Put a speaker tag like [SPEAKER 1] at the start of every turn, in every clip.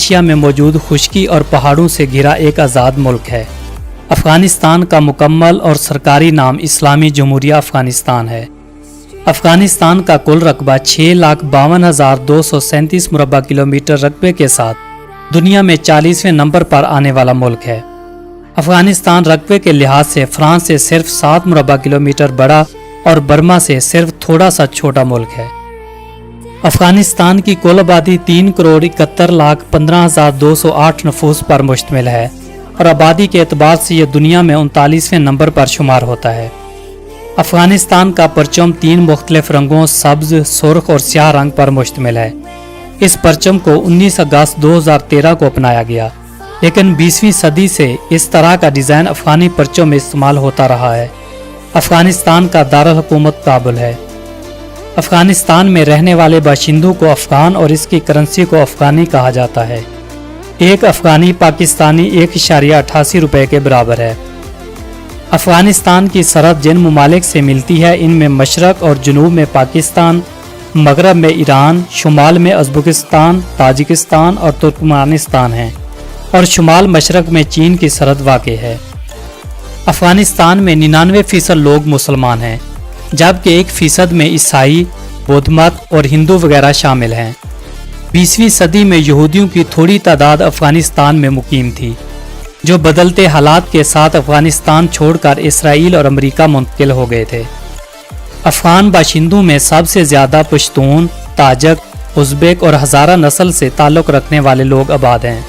[SPEAKER 1] Asia میں موجود خشکی اور پہاڑوں سے گھرا ایک آزاد ملک ہے۔ افغانستان کا مکمل اور سرکاری نام اسلامی جمہوریہ افغانستان ہے۔ افغانستان کا کل رقبہ 6,52,237 مربع کلومیٹر رقبے کے ساتھ دنیا میں 40ویں نمبر پر آنے والا ملک ہے۔ افغانستان رقبے کے لحاظ سے فرانس سے صرف 7 مربع کلومیٹر بڑا اور برما سے صرف تھوڑا سا چھوٹا ملک ہے۔ افغانستان کی کل آبادی 3,71,15,208 نفوس پر مشتمل ہے اور آبادی کے اعتبار سے یہ دنیا میں 39ویں نمبر پر شمار ہوتا ہے۔ افغانستان کا پرچم 3 مختلف رنگوں سبز، سرخ اور سیاہ رنگ پر مشتمل ہے۔ اس پرچم کو 19 اگست 2013 کو اپنایا گیا، لیکن 20ویں صدی سے اس طرح کا ڈیزائن افغانی پرچم میں استعمال ہوتا رہا ہے۔ افغانستان کا دارالحکومت کابل ہے۔ افغانستان میں رہنے والے باشندوں کو افغان اور اس کی کرنسی کو افغانی کہا جاتا ہے۔ ایک افغانی پاکستانی 1.88 روپے کے برابر ہے۔ افغانستان کی سرحد جن ممالک سے ملتی ہے ان میں مشرق اور جنوب میں پاکستان، مغرب میں ایران، شمال میں ازبکستان، تاجکستان اور ترکمانستان ہیں، اور شمال مشرق میں چین کی سرحد واقع ہے۔ افغانستان میں 99% لوگ مسلمان ہیں، جبکہ 1% میں عیسائی، بدھ مت اور ہندو وغیرہ شامل ہیں۔ 20ویں صدی میں یہودیوں کی تھوڑی تعداد افغانستان میں مقیم تھی، جو بدلتے حالات کے ساتھ افغانستان چھوڑ کر اسرائیل اور امریکہ منتقل ہو گئے تھے۔ افغان باشندوں میں سب سے زیادہ پشتون، تاجک، ازبک اور ہزارہ نسل سے تعلق رکھنے والے لوگ آباد ہیں۔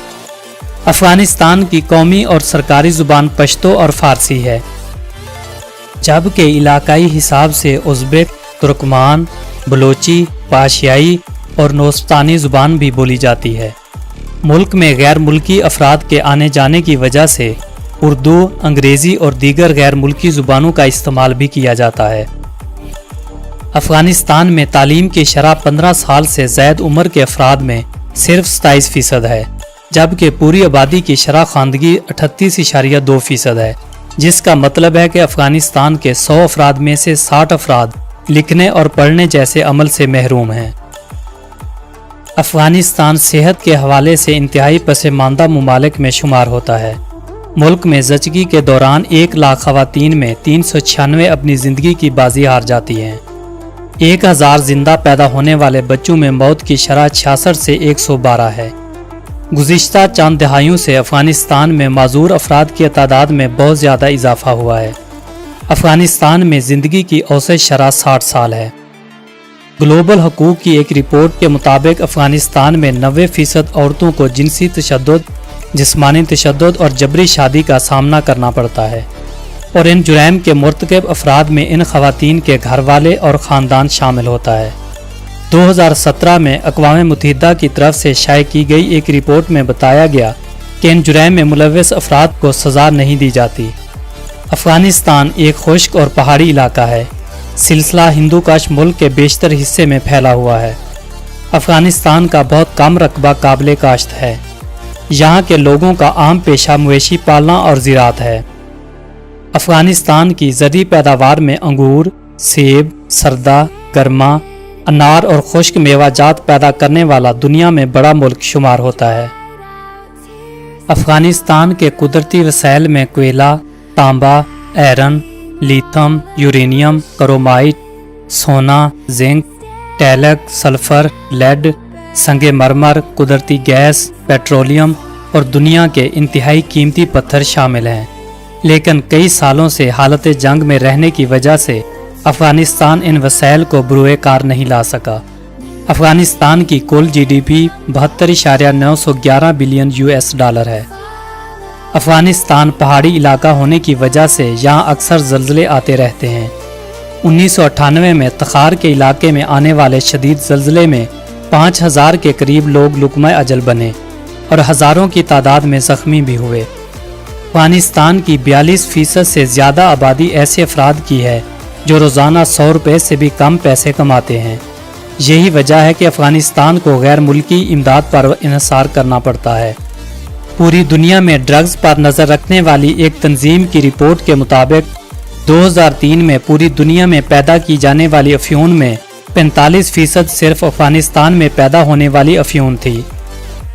[SPEAKER 1] افغانستان کی قومی اور سرکاری زبان پشتو اور فارسی ہے، جبکہ علاقائی حساب سے ازبک، ترکمان، بلوچی، پاشیائی اور نورستانی زبان بھی بولی جاتی ہے۔ ملک میں غیر ملکی افراد کے آنے جانے کی وجہ سے اردو، انگریزی اور دیگر غیر ملکی زبانوں کا استعمال بھی کیا جاتا ہے۔ افغانستان میں تعلیم کی شرح 15 سال سے زائد عمر کے افراد میں صرف 27% ہے، جبکہ پوری آبادی کی شرح خواندگی 38.2% ہے، جس کا مطلب ہے کہ افغانستان کے 100 افراد میں سے 60 افراد لکھنے اور پڑھنے جیسے عمل سے محروم ہیں۔ افغانستان صحت کے حوالے سے انتہائی پسماندہ ممالک میں شمار ہوتا ہے۔ ملک میں زچگی کے دوران 1 لاکھ خواتین میں 396 اپنی زندگی کی بازی ہار جاتی ہیں۔ 1000 زندہ پیدا ہونے والے بچوں میں موت کی شرح 66 سے 112 ہے۔ گزشتہ چند دہائیوں سے افغانستان میں معذور افراد کی تعداد میں بہت زیادہ اضافہ ہوا ہے۔ افغانستان میں زندگی کی اوسط شرح 60 سال ہے۔ گلوبل حقوق کی ایک رپورٹ کے مطابق افغانستان میں 90% عورتوں کو جنسی تشدد، جسمانی تشدد اور جبری شادی کا سامنا کرنا پڑتا ہے، اور ان جرائم کے مرتکب افراد میں ان خواتین کے گھر والے اور خاندان شامل ہوتا ہے۔ 2017 میں اقوام متحدہ کی طرف سے شائع کی گئی ایک رپورٹ میں بتایا گیا کہ ان جرائم میں ملوث افراد کو سزا نہیں دی جاتی۔ افغانستان ایک خشک اور پہاڑی علاقہ ہے۔ سلسلہ ہندو کش ملک کے بیشتر حصے میں پھیلا ہوا ہے۔ افغانستان کا بہت کم رقبہ قابل کاشت ہے۔ یہاں کے لوگوں کا عام پیشہ مویشی پالنا اور زراعت ہے۔ افغانستان کی زرعی پیداوار میں انگور، سیب، سردا، گرما، انار اور خشک میوہ جات پیدا کرنے والا دنیا میں بڑا ملک شمار ہوتا ہے۔ افغانستان کے قدرتی وسائل میں کوئلہ، تانبا، آئرن، لیتھم، یورینیم، کرومائٹ، سونا، زنک، ٹیلک، سلفر، لیڈ، سنگ مرمر، قدرتی گیس، پیٹرولیم اور دنیا کے انتہائی قیمتی پتھر شامل ہیں، لیکن کئی سالوں سے حالت جنگ میں رہنے کی وجہ سے افغانستان ان وسائل کو بروئے کار نہیں لا سکا۔ افغانستان کی کل GDP 72.911 بلین $، ہے۔ افغانستان پہاڑی علاقہ ہونے کی وجہ سے یہاں اکثر زلزلے آتے رہتے ہیں۔ 1998 میں تخار کے علاقے میں آنے والے شدید زلزلے میں 5000 کے قریب لوگ لقمہ اجل بنے اور ہزاروں کی تعداد میں زخمی بھی ہوئے۔ افغانستان کی 42% سے زیادہ آبادی ایسے افراد کی ہے جو روزانہ 100 روپے سے بھی کم پیسے کماتے ہیں۔ یہی وجہ ہے کہ افغانستان کو غیر ملکی امداد پر انحصار کرنا پڑتا ہے۔ پوری دنیا میں ڈرگز پر نظر رکھنے والی ایک تنظیم کی رپورٹ کے مطابق 2003 میں پوری دنیا میں پیدا کی جانے والی افیون میں 45% صرف افغانستان میں پیدا ہونے والی افیون تھی۔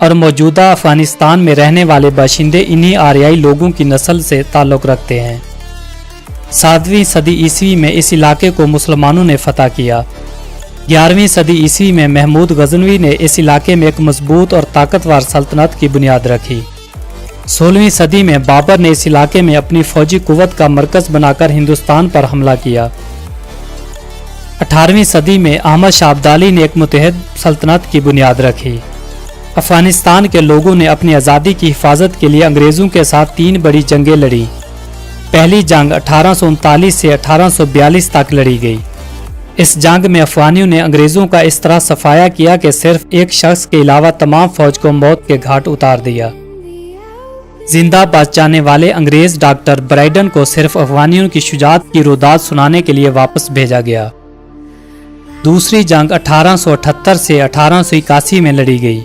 [SPEAKER 1] اور موجودہ افغانستان میں رہنے والے باشندے انہی آریائی لوگوں کی نسل سے تعلق رکھتے ہیں۔ 7ویں صدی عیسوی میں اس علاقے کو مسلمانوں نے فتح کیا۔ 11ویں صدی عیسوی میں محمود غزنوی نے اس علاقے میں ایک مضبوط اور طاقتور سلطنت کی بنیاد رکھی۔ 16ویں صدی میں بابر نے اس علاقے میں اپنی فوجی قوت کا مرکز بنا کر ہندوستان پر حملہ کیا۔ 18ویں صدی میں احمد شاہ ابدالی نے ایک متحد سلطنت کی بنیاد رکھی۔ افغانستان کے لوگوں نے اپنی آزادی کی حفاظت کے لیے انگریزوں کے ساتھ 3 بڑی جنگیں لڑیں۔ پہلی جنگ 1839 سے 1842 تک لڑی گئی۔ اس جنگ میں افغانیوں نے انگریزوں کا اس طرح صفایا کیا کہ صرف ایک شخص کے علاوہ تمام فوج کو موت کے گھاٹ اتار دیا۔ زندہ بچ جانے والے انگریز ڈاکٹر برائیڈن کو صرف افغانیوں کی شجاعت کی روداد سنانے کے لیے واپس بھیجا گیا۔ دوسری جنگ 1878 سے 1881 میں لڑی گئی،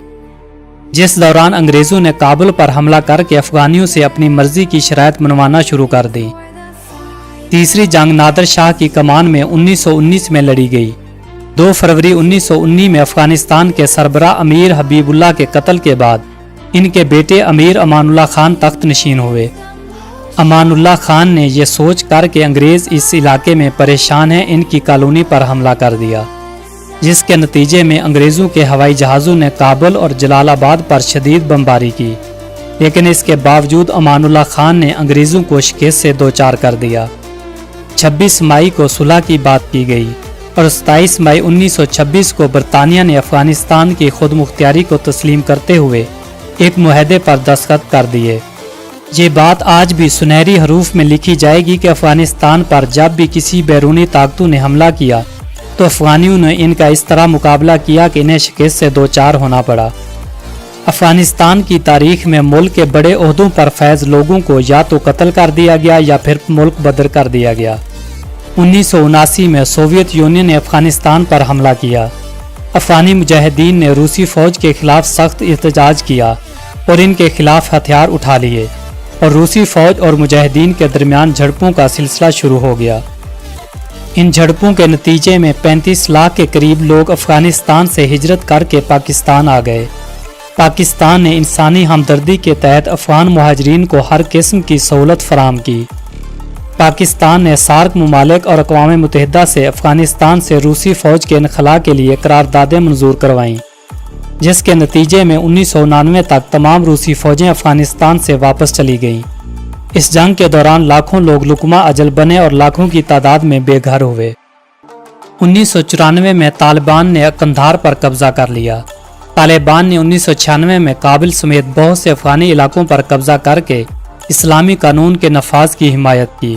[SPEAKER 1] جس دوران انگریزوں نے کابل پر حملہ کر کے افغانیوں سے اپنی مرضی کی شرائط منوانا شروع کر دی۔ تیسری جنگ نادر شاہ کی کمان میں 1919 میں لڑی گئی۔ 2 فروری 1919 میں افغانستان کے سربراہ امیر حبیب اللہ کے قتل کے بعد ان کے بیٹے امیر امان اللہ خان تخت نشین ہوئے۔ امان اللہ خان نے یہ سوچ کر کہ انگریز اس علاقے میں پریشان ہیں، ان کی کالونی پر حملہ کر دیا، جس کے نتیجے میں انگریزوں کے ہوائی جہازوں نے کابل اور جلال آباد پر شدید بمباری کی، لیکن اس کے باوجود امان اللہ خان نے انگریزوں کو شکست سے دوچار کر دیا۔ 26 مئی کو صلح کی بات کی گئی اور 27 مئی 1926 کو برطانیہ نے افغانستان کی خود مختاری کو تسلیم کرتے ہوئے ایک معاہدے پر دستخط کر دیے۔ یہ بات آج بھی سنہری حروف میں لکھی جائے گی کہ افغانستان پر جب بھی کسی بیرونی طاقتوں نے حملہ کیا تو افغانیوں نے ان کا اس طرح مقابلہ کیا کہ انہیں شکست سے دوچار ہونا پڑا۔ افغانستان کی تاریخ میں ملک کے بڑے عہدوں پر فیض لوگوں کو یا تو قتل کر دیا گیا یا پھر ملک بدر کر دیا گیا۔ 1979 میں سوویت یونین نے افغانستان پر حملہ کیا۔ افغانی مجاہدین نے روسی فوج کے خلاف سخت احتجاج کیا اور ان کے خلاف ہتھیار اٹھا لیے، اور روسی فوج اور مجاہدین کے درمیان جھڑپوں کا سلسلہ شروع ہو گیا۔ ان جھڑپوں کے نتیجے میں 35 لاکھ کے قریب لوگ افغانستان سے ہجرت کر کے پاکستان آ گئے۔ پاکستان نے انسانی ہمدردی کے تحت افغان مہاجرین کو ہر قسم کی سہولت فراہم کی۔ پاکستان نے سارک ممالک اور اقوام متحدہ سے افغانستان سے روسی فوج کے انخلاء کے لیے قراردادیں منظور کروائیں، جس کے نتیجے میں 1999 تک تمام روسی فوجیں افغانستان سے واپس چلی گئیں۔ اس جنگ کے دوران لاکھوں لوگ لقمہ اجل بنے اور لاکھوں کی تعداد میں بے گھر ہوئے۔ 1994 میں طالبان نے قندھار پر قبضہ کر لیا۔ طالبان نے 1996 میں کابل سمیت بہت سے افغانی علاقوں پر قبضہ کر کے اسلامی قانون کے نفاذ کی حمایت کی۔